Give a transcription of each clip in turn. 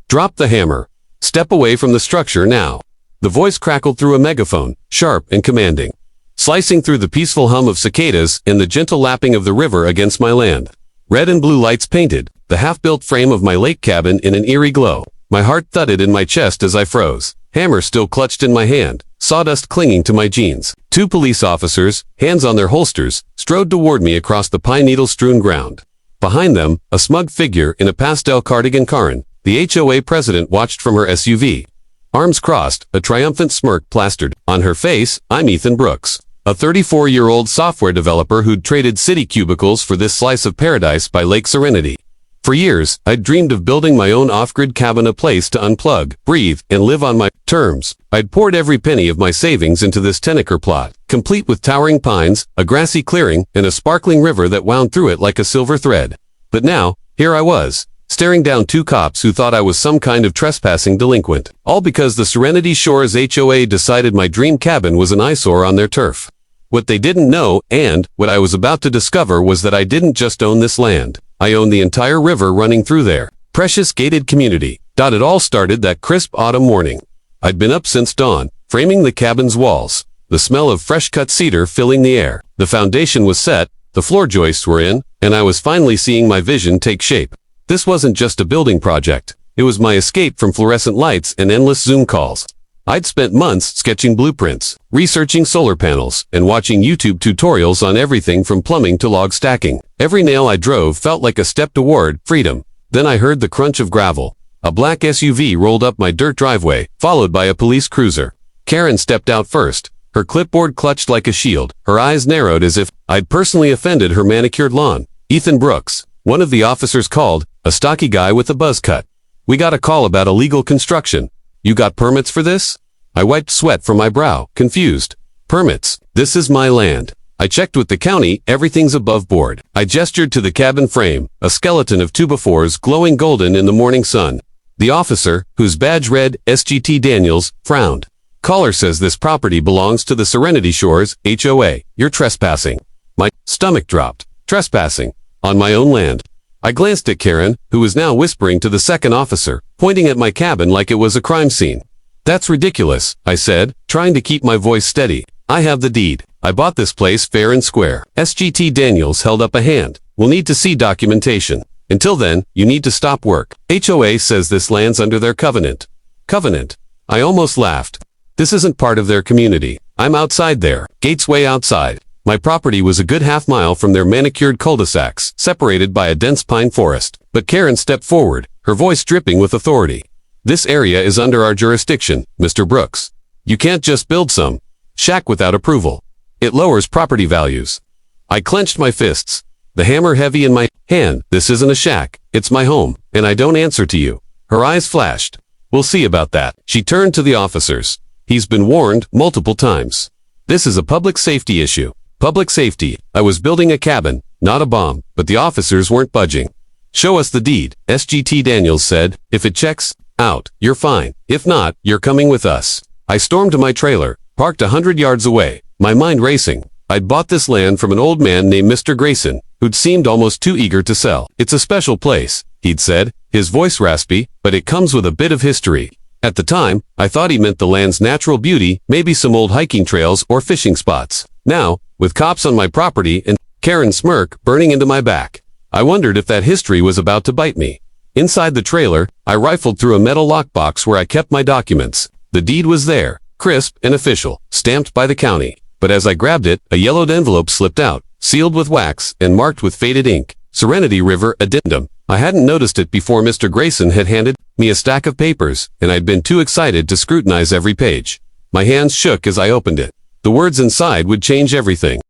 Drop the hammer. Step away from the structure now. The voice crackled through a megaphone, sharp and commanding, slicing through the peaceful hum of cicadas and the gentle lapping of the river against my land. Red and blue lights painted the half-built frame of my lake cabin in an eerie glow. My heart thudded in my chest as I froze. Hammer still clutched in my hand, sawdust clinging to my jeans. Two police officers, hands on their holsters, strode toward me across the pine needle-strewn ground. Behind them, a smug figure in a pastel cardigan. Karen, the HOA president, watched from her SUV. Arms crossed, a triumphant smirk plastered on her face. I'm Ethan Brooks, a 34-year-old software developer who'd traded city cubicles for this slice of paradise by Lake Serenity. For years, I'd dreamed of building my own off-grid cabin, a place to unplug, breathe, and live on my terms. I'd poured every penny of my savings into this 10-acre plot, complete with towering pines, a grassy clearing, and a sparkling river that wound through it like a silver thread. But now, here I was, staring down two cops who thought I was some kind of trespassing delinquent, all because the Serenity Shores HOA decided my dream cabin was an eyesore on their turf. What they didn't know, and what I was about to discover, was that I didn't just own this land. I own the entire river running through their precious gated community. It all started that crisp autumn morning. I'd been up since dawn, framing the cabin's walls, the smell of fresh-cut cedar filling the air. The foundation was set, the floor joists were in, and I was finally seeing my vision take shape. This wasn't just a building project. It was my escape from fluorescent lights and endless Zoom calls. I'd spent months sketching blueprints, researching solar panels, and watching YouTube tutorials on everything from plumbing to log stacking. Every nail I drove felt like a step toward freedom. Then I heard the crunch of gravel. A black SUV rolled up my dirt driveway, followed by a police cruiser. Karen stepped out first, her clipboard clutched like a shield, her eyes narrowed as if I'd personally offended her manicured lawn. Ethan Brooks, one of the officers called, a stocky guy with a buzz cut. We got a call about illegal construction. You got permits for this? I wiped sweat from my brow, confused. Permits? This is my land. I checked with the county, everything's above board. I gestured to the cabin frame, a skeleton of 2x4s glowing golden in the morning sun. The officer, whose badge read SGT Daniels, frowned. Caller says this property belongs to the Serenity Shores HOA. You're trespassing. My stomach dropped. Trespassing? On my own land? I glanced at Karen, who was now whispering to the second officer, pointing at my cabin like it was a crime scene. That's ridiculous, I said, trying to keep my voice steady. I have the deed. I bought this place fair and square. SGT Daniels held up a hand. We'll need to see documentation. Until then, you need to stop work. HOA says this land's under their covenant. Covenant? I almost laughed. This isn't part of their community. I'm outside there, gates way outside. My property was a good half-mile from their manicured cul-de-sacs, separated by a dense pine forest. But Karen stepped forward, her voice dripping with authority. This area is under our jurisdiction, Mr. Brooks. You can't just build some shack without approval. It lowers property values. I clenched my fists, the hammer heavy in my hand. This isn't a shack, it's my home, and I don't answer to you. Her eyes flashed. We'll see about that. She turned to the officers. He's been warned multiple times. This is a public safety issue. Public safety. I was building a cabin, not a bomb, but the officers weren't budging. Show us the deed, SGT Daniels said. If it checks out, you're fine. If not, you're coming with us. I stormed to my trailer, parked 100 yards away, my mind racing. I'd bought this land from an old man named Mr. Grayson, who'd seemed almost too eager to sell. It's a special place, he'd said, his voice raspy, but it comes with a bit of history. At the time, I thought he meant the land's natural beauty, maybe some old hiking trails or fishing spots. Now, with cops on my property and Karen's smirk burning into my back, I wondered if that history was about to bite me. Inside the trailer, I rifled through a metal lockbox where I kept my documents. The deed was there, crisp and official, stamped by the county. But as I grabbed it, a yellowed envelope slipped out, sealed with wax and marked with faded ink. Serenity River Addendum. I hadn't noticed it before Mr. Grayson had handed me a stack of papers, and I'd been too excited to scrutinize every page. My hands shook as I opened it. The words inside would change everything.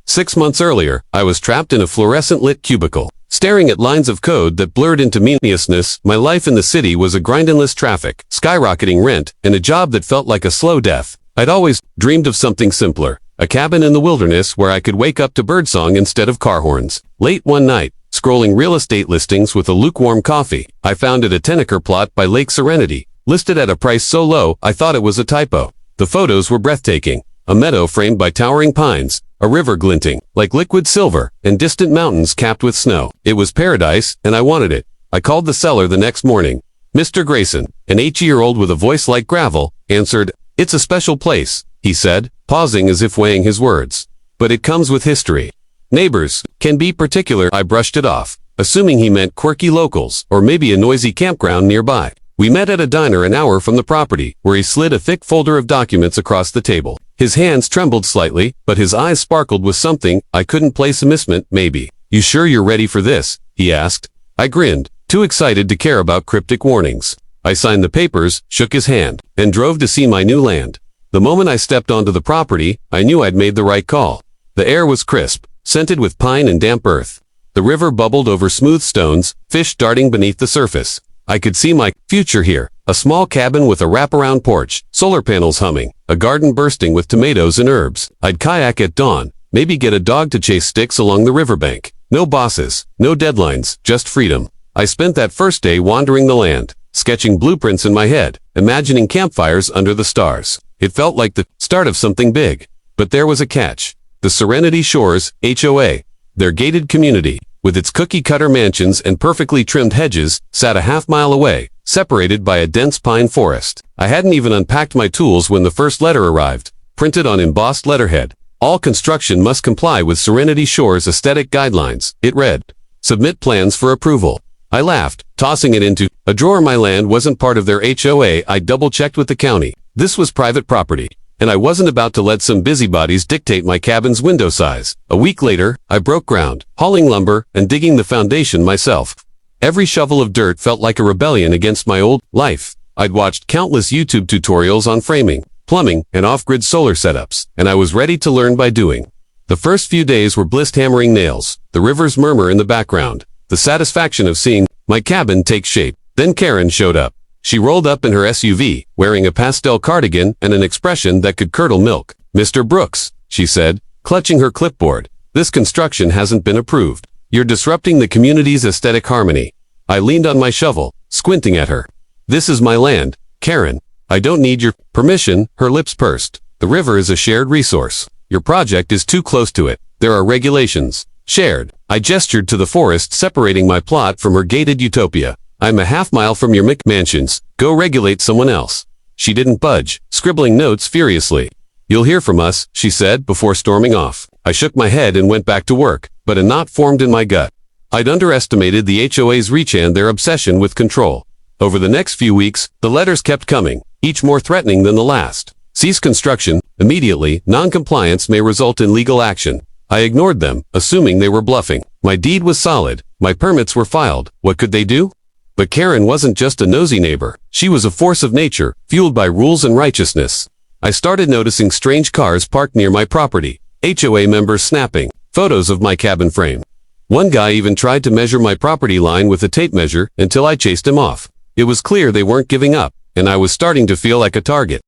6 months earlier, I was trapped in a fluorescent-lit cubicle, staring at lines of code that blurred into meaninglessness. My life in the city was a grindinless traffic, skyrocketing rent, and a job that felt like a slow death. I'd always dreamed of something simpler, a cabin in the wilderness where I could wake up to birdsong instead of car horns. Late one night, scrolling real estate listings with a lukewarm coffee, I found a 10-acre plot by Lake Serenity, listed at a price so low I thought it was a typo. The photos were breathtaking. A meadow framed by towering pines, a river glinting like liquid silver, and distant mountains capped with snow. It was paradise, and I wanted it. I called the seller the next morning. Mr. Grayson, an 8-year-old with a voice like gravel, answered, "It's a special place," he said, pausing as if weighing his words. "But it comes with history. Neighbors can be particular." I brushed it off, assuming he meant quirky locals, or maybe a noisy campground nearby. We met at a diner an hour from the property, where he slid a thick folder of documents across the table. His hands trembled slightly, but his eyes sparkled with something I couldn't place a misment, maybe. "You sure you're ready for this?" he asked. I grinned, too excited to care about cryptic warnings. I signed the papers, shook his hand, and drove to see my new land. The moment I stepped onto the property, I knew I'd made the right call. The air was crisp, scented with pine and damp earth. The river bubbled over smooth stones, fish darting beneath the surface. I could see my future here, a small cabin with a wraparound porch, solar panels humming, a garden bursting with tomatoes and herbs. I'd kayak at dawn, maybe get a dog to chase sticks along the riverbank. No bosses, no deadlines, just freedom. I spent that first day wandering the land, sketching blueprints in my head, imagining campfires under the stars. It felt like the start of something big. But there was a catch. The Serenity Shores, HOA, their gated community, with its cookie-cutter mansions and perfectly trimmed hedges, sat a half-mile away, separated by a dense pine forest. I hadn't even unpacked my tools when the first letter arrived, printed on embossed letterhead. All construction must comply with Serenity Shores aesthetic guidelines, it read. Submit plans for approval. I laughed, tossing it into a drawer. My land wasn't part of their HOA. I double-checked with the county. This was private property, and I wasn't about to let some busybodies dictate my cabin's window size. A week later, I broke ground, hauling lumber and digging the foundation myself. Every shovel of dirt felt like a rebellion against my old life. I'd watched countless YouTube tutorials on framing, plumbing, and off-grid solar setups, and I was ready to learn by doing. The first few days were bliss hammering nails, the river's murmur in the background, the satisfaction of seeing my cabin take shape. Then Karen showed up. She rolled up in her SUV, wearing a pastel cardigan and an expression that could curdle milk. "Mr. Brooks," she said, clutching her clipboard, "this construction hasn't been approved. You're disrupting the community's aesthetic harmony." I leaned on my shovel, squinting at her. "This is my land, Karen. I don't need your permission." Her lips pursed. "The river is a shared resource. Your project is too close to it. There are regulations." Shared. I gestured to the forest separating my plot from her gated utopia. "I'm a half-mile from your McMansions. Go regulate someone else." She didn't budge, scribbling notes furiously. "You'll hear from us," she said before storming off. I shook my head and went back to work, but a knot formed in my gut. I'd underestimated the HOA's reach and their obsession with control. Over the next few weeks, the letters kept coming, each more threatening than the last. "Cease construction immediately. Non-compliance may result in legal action." I ignored them, assuming they were bluffing. My deed was solid. My permits were filed. What could they do? But Karen wasn't just a nosy neighbor. She was a force of nature, fueled by rules and righteousness. I started noticing strange cars parked near my property, HOA members snapping photos of my cabin frame. One guy even tried to measure my property line with a tape measure until I chased him off. It was clear they weren't giving up, and I was starting to feel like a target.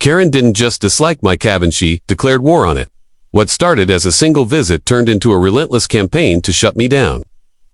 Karen didn't just dislike my cabin, she declared war on it. What started as a single visit turned into a relentless campaign to shut me down.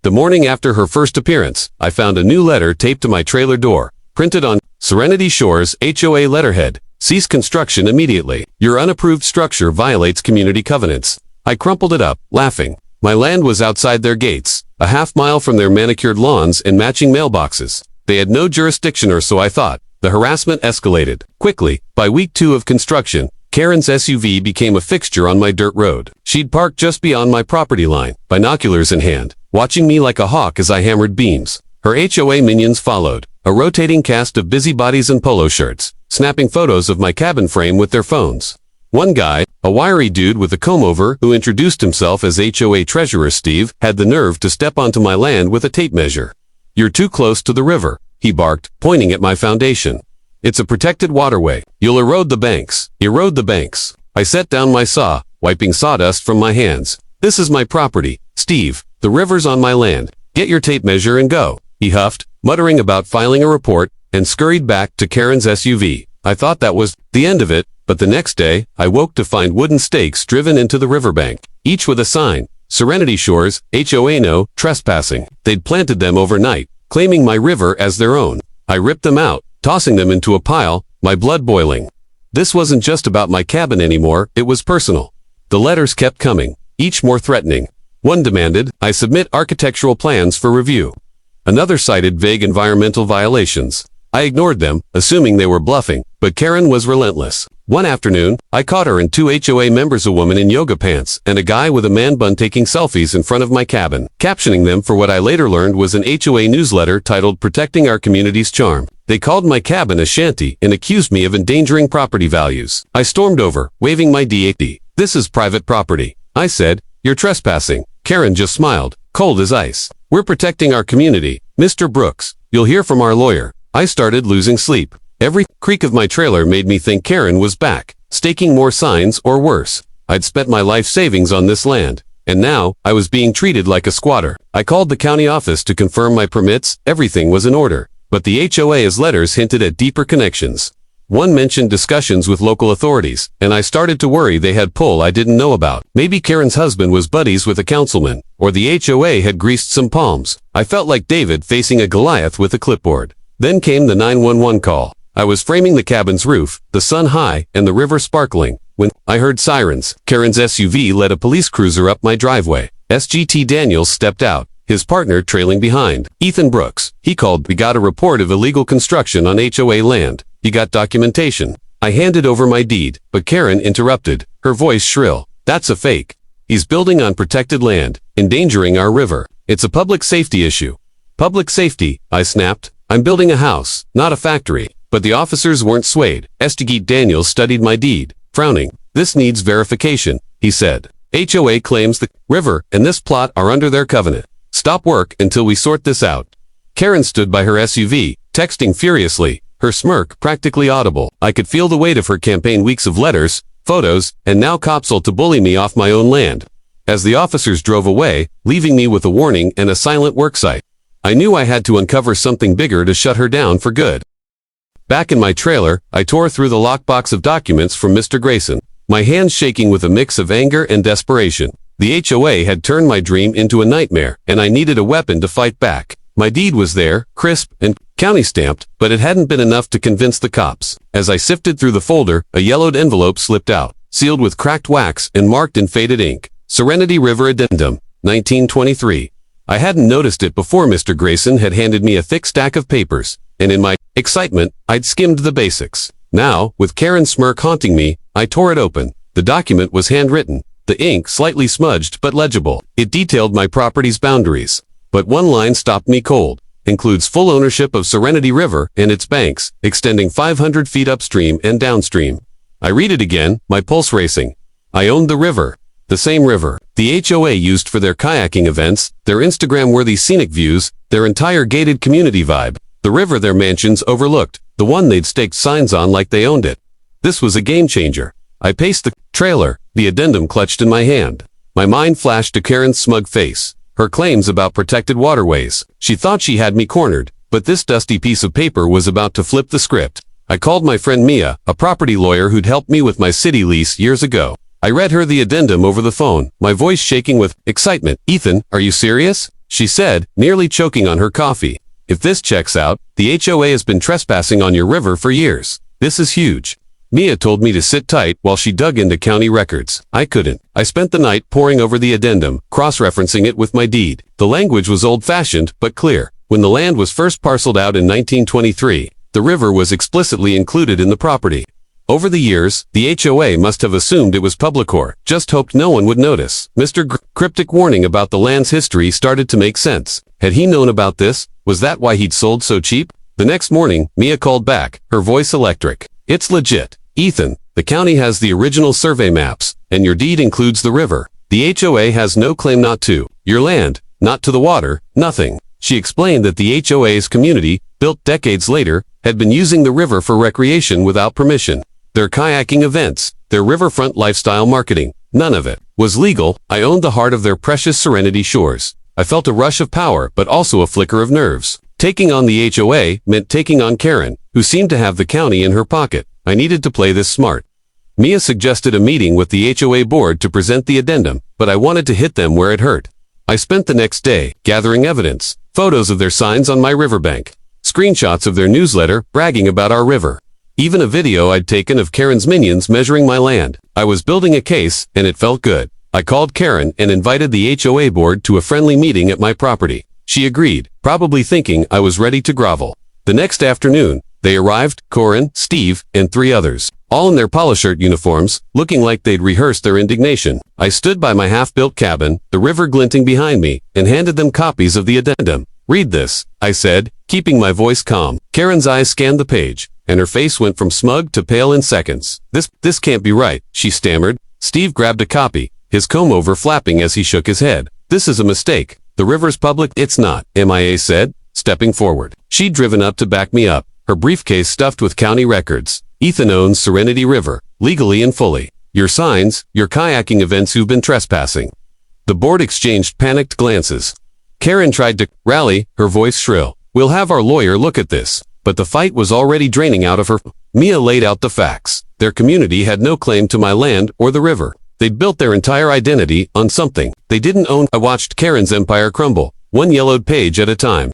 The morning after her first appearance, I found a new letter taped to my trailer door, printed on Serenity Shores HOA letterhead. "Cease construction immediately. Your unapproved structure violates community covenants." I crumpled it up, laughing. My land was outside their gates, a half-mile from their manicured lawns and matching mailboxes. They had no jurisdiction, or so I thought. The harassment escalated quickly. By week 2 of construction, Karen's SUV became a fixture on my dirt road. She'd parked just beyond my property line, binoculars in hand, watching me like a hawk as I hammered beams. Her HOA minions followed, a rotating cast of busybodies in polo shirts, snapping photos of my cabin frame with their phones. One guy, a wiry dude with a comb-over who introduced himself as HOA Treasurer Steve, had the nerve to step onto my land with a tape measure. "You're too close to the river," he barked, pointing at my foundation. "It's a protected waterway. You'll erode the banks." Erode the banks. I set down my saw, wiping sawdust from my hands. "This is my property, Steve. The river's on my land. Get your tape measure and go," he huffed, muttering about filing a report, and scurried back to Karen's SUV. I thought that was the end of it, but the next day, I woke to find wooden stakes driven into the riverbank, each with a sign, "Serenity Shores, HOA no trespassing." They'd planted them overnight, claiming my river as their own. I ripped them out, tossing them into a pile, my blood boiling. This wasn't just about my cabin anymore, it was personal. The letters kept coming, each more threatening. One demanded I submit architectural plans for review. Another cited vague environmental violations. I ignored them, assuming they were bluffing, but Karen was relentless. One afternoon, I caught her and two HOA members, a woman in yoga pants and a guy with a man bun, taking selfies in front of my cabin, captioning them for what I later learned was an HOA newsletter titled "Protecting Our Community's Charm." They called my cabin a shanty and accused me of endangering property values. I stormed over, waving my DAT. "This is private property," I said. "You're trespassing." Karen just smiled, cold as ice. "We're protecting our community, Mr. Brooks. You'll hear from our lawyer." I started losing sleep. Every creak of my trailer made me think Karen was back, staking more signs, or worse. I'd spent my life savings on this land, and now I was being treated like a squatter. I called the county office to confirm my permits. Everything was in order, but the HOA's letters hinted at deeper connections. One mentioned discussions with local authorities, and I started to worry they had pull I didn't know about. Maybe Karen's husband was buddies with a councilman, or the HOA had greased some palms. I felt like David facing a Goliath with a clipboard. Then came the 911 call. I was framing the cabin's roof, the sun high and the river sparkling, when I heard sirens. Karen's SUV led a police cruiser up my driveway. SGT Daniels stepped out, his partner trailing behind. "Ethan Brooks," he called. "We got a report of illegal construction on HOA land. You got documentation?" I handed over my deed, but Karen interrupted, her voice shrill. "That's a fake. He's building on protected land, endangering our river. It's a public safety issue." "Public safety," I snapped. "I'm building a house, not a factory." But the officers weren't swayed. SGT Daniels studied my deed, frowning. "This needs verification," he said. "HOA claims the river and this plot are under their covenant. Stop work until we sort this out." Karen stood by her SUV, texting furiously, her smirk practically audible. I could feel the weight of her campaign weeks of letters, photos, and now counsel to bully me off my own land. As the officers drove away, leaving me with a warning and a silent worksite, I knew I had to uncover something bigger to shut her down for good. Back in my trailer, I tore through the lockbox of documents from Mr. Grayson, my hands shaking with a mix of anger and desperation. The HOA had turned my dream into a nightmare, and I needed a weapon to fight back. My deed was there, crisp and county-stamped, but it hadn't been enough to convince the cops. As I sifted through the folder, a yellowed envelope slipped out, sealed with cracked wax and marked in faded ink. "Serenity River Addendum, 1923. I hadn't noticed it before Mr. Grayson had handed me a thick stack of papers, and in my excitement, I'd skimmed the basics. Now, with Karen's smirk haunting me, I tore it open. The document was handwritten, the ink slightly smudged but legible. It detailed my property's boundaries. But one line stopped me cold. "Includes full ownership of Serenity River and its banks, extending 500 feet upstream and downstream." I read it again, my pulse racing. I owned the river. The same river the HOA used for their kayaking events, their Instagram-worthy scenic views, their entire gated community vibe. The river their mansions overlooked, the one they'd staked signs on like they owned it. This was a game changer. I paced the trailer, the addendum clutched in my hand. My mind flashed to Karen's smug face, her claims about protected waterways. She thought she had me cornered, but this dusty piece of paper was about to flip the script. I called my friend Mia, a property lawyer who'd helped me with my city lease years ago. I read her the addendum over the phone, my voice shaking with excitement. "Ethan, are you serious?" she said, nearly choking on her coffee. "If this checks out, the HOA has been trespassing on your river for years. This is huge." Mia told me to sit tight while she dug into county records. I couldn't. I spent the night poring over the addendum, cross-referencing it with my deed. The language was old-fashioned, but clear. When the land was first parceled out in 1923, the river was explicitly included in the property. Over the years, the HOA must have assumed it was public or just hoped no one would notice. Mr. Cryptic warning about the land's history started to make sense. Had he known about this? Was that why he'd sold so cheap? The next morning, Mia called back, her voice electric. "It's legit. Ethan, the county has the original survey maps, and your deed includes the river. The HOA has no claim not to your land, not to the water, nothing." She explained that the HOA's community, built decades later, had been using the river for recreation without permission. Their kayaking events, their riverfront lifestyle marketing, none of it was legal. I owned the heart of their precious Serenity Shores. I felt a rush of power, but also a flicker of nerves. Taking on the HOA meant taking on Karen, who seemed to have the county in her pocket. I needed to play this smart. Mia suggested a meeting with the HOA board to present the addendum, but I wanted to hit them where it hurt. I spent the next day gathering evidence, photos of their signs on my riverbank, screenshots of their newsletter bragging about our river, even a video I'd taken of Karen's minions measuring my land. I was building a case, and it felt good. I called Karen and invited the HOA board to a friendly meeting at my property. She agreed, probably thinking I was ready to grovel. The next afternoon, they arrived, Corin, Steve, and 3 others, all in their polyshirt uniforms, looking like they'd rehearsed their indignation. I stood by my half-built cabin, the river glinting behind me, and handed them copies of the addendum. "Read this," I said, keeping my voice calm. Karen's eyes scanned the page, and her face went from smug to pale in seconds. This can't be right," she stammered. Steve grabbed a copy, his comb-over flapping as he shook his head. "This is a mistake. The river's public." "It's not," MIA said, stepping forward. She'd driven up to back me up, her briefcase stuffed with county records. "Ethan owns Serenity River, legally and fully. Your signs, your kayaking events, who've been trespassing." The board exchanged panicked glances. Karen tried to rally, her voice shrill. "We'll have our lawyer look at this." But the fight was already draining out of her. Mia laid out the facts. Their community had no claim to my land or the river. They'd built their entire identity on something they didn't own. I watched Karen's empire crumble, one yellowed page at a time.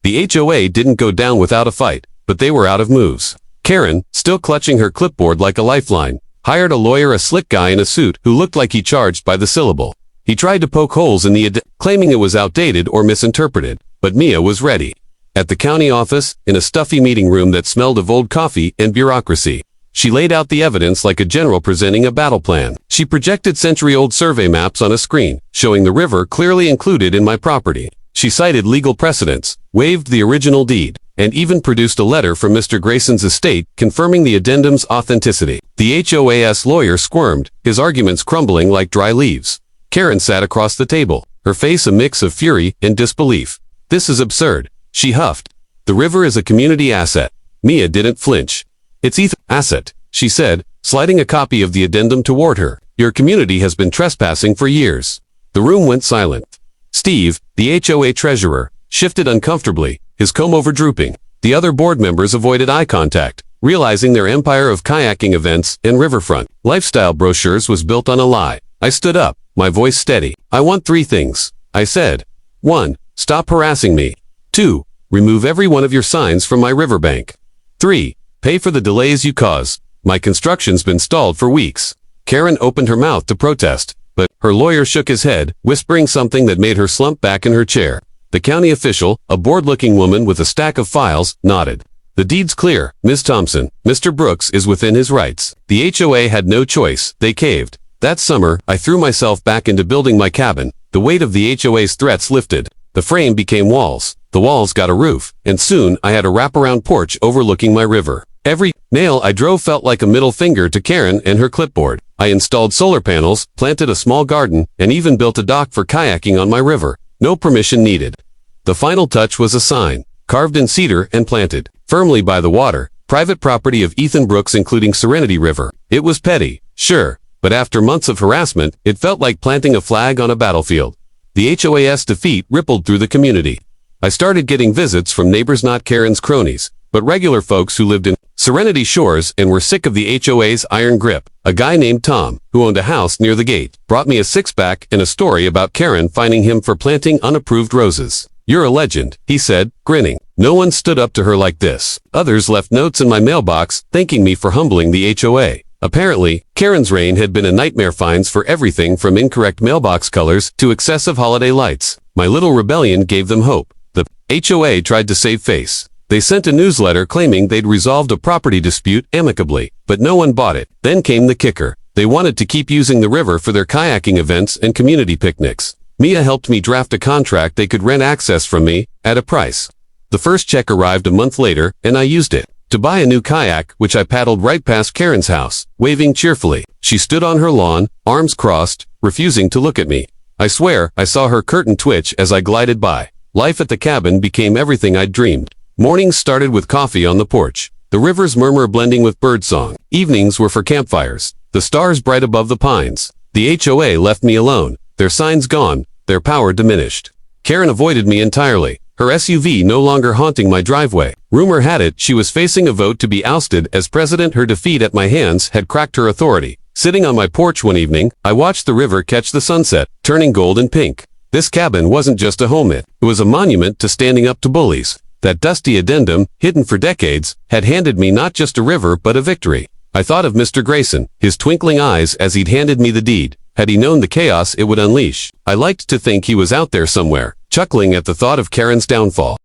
The HOA didn't go down without a fight, but they were out of moves. Karen, still clutching her clipboard like a lifeline, hired a lawyer, a slick guy in a suit who looked like he charged by the syllable. He tried to poke holes in the claiming it was outdated or misinterpreted, but Mia was ready. At the county office, in a stuffy meeting room that smelled of old coffee and bureaucracy, she laid out the evidence like a general presenting a battle plan. She projected century-old survey maps on a screen, showing the river clearly included in my property. She cited legal precedents, waived the original deed, and even produced a letter from Mr. Grayson's estate confirming the addendum's authenticity. The HOA's lawyer squirmed, his arguments crumbling like dry leaves. Karen sat across the table, her face a mix of fury and disbelief. "This is absurd," she huffed. "The river is a community asset." Mia didn't flinch. "It's Ethan's asset," she said, sliding a copy of the addendum toward her. "Your community has been trespassing for years." The room went silent. Steve, the HOA treasurer, shifted uncomfortably, his comb-over drooping. The other board members avoided eye contact, realizing their empire of kayaking events and riverfront lifestyle brochures was built on a lie. I stood up, my voice steady. "I want 3 things," I said. 1. Stop harassing me. 2. Remove every one of your signs from my riverbank. 3. Pay for the delays you cause. My construction's been stalled for weeks. Karen opened her mouth to protest, but her lawyer shook his head, whispering something that made her slump back in her chair. The county official, a bored-looking woman with a stack of files, nodded. "The deed's clear, Ms. Thompson. Mr. Brooks is within his rights." The HOA had no choice. They caved. That summer, I threw myself back into building my cabin. The weight of the HOA's threats lifted. The frame became walls. The walls got a roof, and soon I had a wraparound porch overlooking my river. Every nail I drove felt like a middle finger to Karen and her clipboard. I installed solar panels, planted a small garden, and even built a dock for kayaking on my river. No permission needed. The final touch was a sign, carved in cedar and planted firmly by the water, "Private property of Ethan Brooks including Serenity River." It was petty, sure, but after months of harassment, it felt like planting a flag on a battlefield. The HOA's defeat rippled through the community. I started getting visits from neighbors, not Karen's cronies, but regular folks who lived in Serenity Shores and were sick of the HOA's iron grip. A guy named Tom, who owned a house near the gate, brought me a 6-pack and a story about Karen fining him for planting unapproved roses. "You're a legend," he said, grinning. "No one stood up to her like this." Others left notes in my mailbox, thanking me for humbling the HOA. Apparently, Karen's reign had been a nightmare, fines for everything from incorrect mailbox colors to excessive holiday lights. My little rebellion gave them hope. The HOA tried to save face. They sent a newsletter claiming they'd resolved a property dispute amicably, but no one bought it. Then came the kicker. They wanted to keep using the river for their kayaking events and community picnics. Mia helped me draft a contract they could rent access from me, at a price. The first check arrived a month later, and I used it to buy a new kayak, which I paddled right past Karen's house, waving cheerfully. She stood on her lawn, arms crossed, refusing to look at me. I swear, I saw her curtain twitch as I glided by. Life at the cabin became everything I'd dreamed. Mornings started with coffee on the porch, the river's murmur blending with birdsong. Evenings were for campfires, the stars bright above the pines. The HOA left me alone, their signs gone, their power diminished. Karen avoided me entirely, her SUV no longer haunting my driveway. Rumor had it she was facing a vote to be ousted as president. Her defeat at my hands had cracked her authority. Sitting on my porch one evening, I watched the river catch the sunset, turning gold and pink. This cabin wasn't just a home, it was a monument to standing up to bullies. That dusty addendum, hidden for decades, had handed me not just a river but a victory. I thought of Mr. Grayson, his twinkling eyes as he'd handed me the deed. Had he known the chaos it would unleash? I liked to think he was out there somewhere, chuckling at the thought of Karen's downfall.